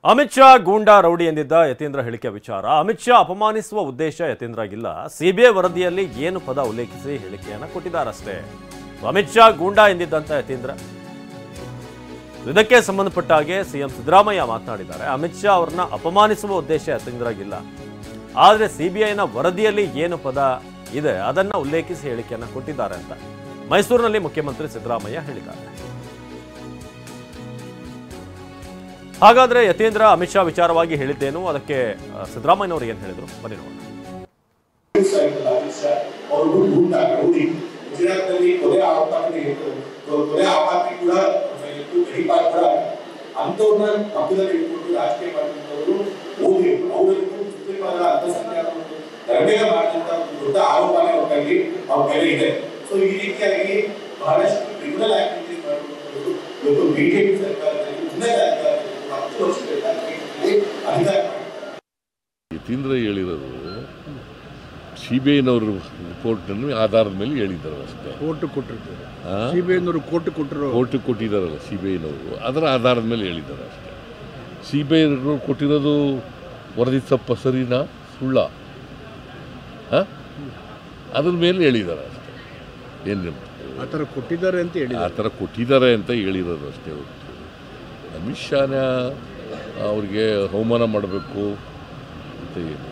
ಅಮಿತ್ ಶಾ ಗೂಂಡಾ rowdy ಎಂದಿದ್ದ Yathindra ಹೇಳಿಕೆ ವಿಚಾರ. ಅಮಿತ್ ಶಾ ಅಪಮಾನಿಸುವ ಉದ್ದೇಶ ಯತೀಂದ್ರಗಿಲ್ಲ. ಸಿಬಿಐ ವರದಿಯಲ್ಲಿ ಏನು ಪದ ಉಲ್ಲೇಖಿಸಿ ಹೇಳಿಕೆಯನ್ನು ಕೊಟ್ಟಿದ್ದಾರಷ್ಟೇ. ಅಮಿತ್ ಶಾ ಗೂಂಡಾ ಎಂದಿದ್ದಂತ ಯತೀಂದ್ರ ಇದಕ್ಕೆ ಸಂಬಂಧಪಟ್ಟ ಹಾಗೆ ಸಿಎಂ ಸಿದ್ದರಾಮಯ್ಯ ಮಾತನಾಡಿದ್ದಾರೆ. ಅಮಿತ್ ಶಾ ಅವರನ್ನ ಅಪಮಾನಿಸುವ ಉದ್ದೇಶ ಯತೀಂದ್ರಗಿಲ್ಲ, ಆದರೆ ಸಿಬಿಐನ ವರದಿಯಲ್ಲಿ ಏನು ಪದ ಇದೆ ಅದನ್ನ ಉಲ್ಲೇಖಿಸಿ ಹೇಳಿಕೆಯನ್ನು ಕೊಟ್ಟಿದ್ದಾರೆ ಅಂತ ಮೈಸೂರಿನಲ್ಲಿ ಮುಖ್ಯಮಂತ್ರಿ ಸಿದ್ದರಾಮಯ್ಯ ಹೇಳಿದ್ದಾರೆ. ಹಾಗಾದ್ರೆ ಯತೀಂದ್ರ ಅಮಿತ್ ಶಾ ವಿಚಾರವಾಗಿ ಹೇಳಿದ್ದೇನು, ಅದಕ್ಕೆ ಸಿದ್ದರಾಮಯ್ಯನವರು ಏನು ಹೇಳಿದ್ರು ಬನ್ನಿ ನೋಡೋಣ. ಯತೀಂದ್ರ ಹೇಳಿರೋದು ಸಿಬಿಐನವರು ರಿಪೋರ್ಟ್ನಲ್ಲಿ ಆಧಾರದ ಮೇಲೆ ಹೇಳಿದ್ದಾರೆ ಅಷ್ಟೇ. ಕೋರ್ಟ್ ಕೊಟ್ಟಿರ್ತಾರೆ, ಸಿಬಿಐನವರು ಕೋರ್ಟ್ ಕೊಟ್ಟಿದ್ದಾರಲ್ಲ ಸಿಬಿಐನವರು, ಅದರ ಆಧಾರದ ಮೇಲೆ ಹೇಳಿದ್ದಾರೆ ಅಷ್ಟೇ. ಸಿಬಿಐನವರು ಕೊಟ್ಟಿರೋದು ವರದಿ ತಪ್ಪ ಸರಿನಾ ಸುಳ್ಳ ಅದ್ರ ಮೇಲೆ ಹೇಳಿದ್ದಾರೆ ಅಷ್ಟೇ. ಏನು ಆ ಥರ ಕೊಟ್ಟಿದ್ದಾರೆ ಅಂತ ಹೇಳಿ ಆ ಥರ ಕೊಟ್ಟಿದ್ದಾರೆ ಅಂತ ಹೇಳಿರೋದು ಅಷ್ಟೇ ಹೊರತು ಅಮಿತ್ ಶಾನ ಅವ್ರಿಗೆ ಅವಮಾನ ಮಾಡಬೇಕು ಅಂತ ಏನು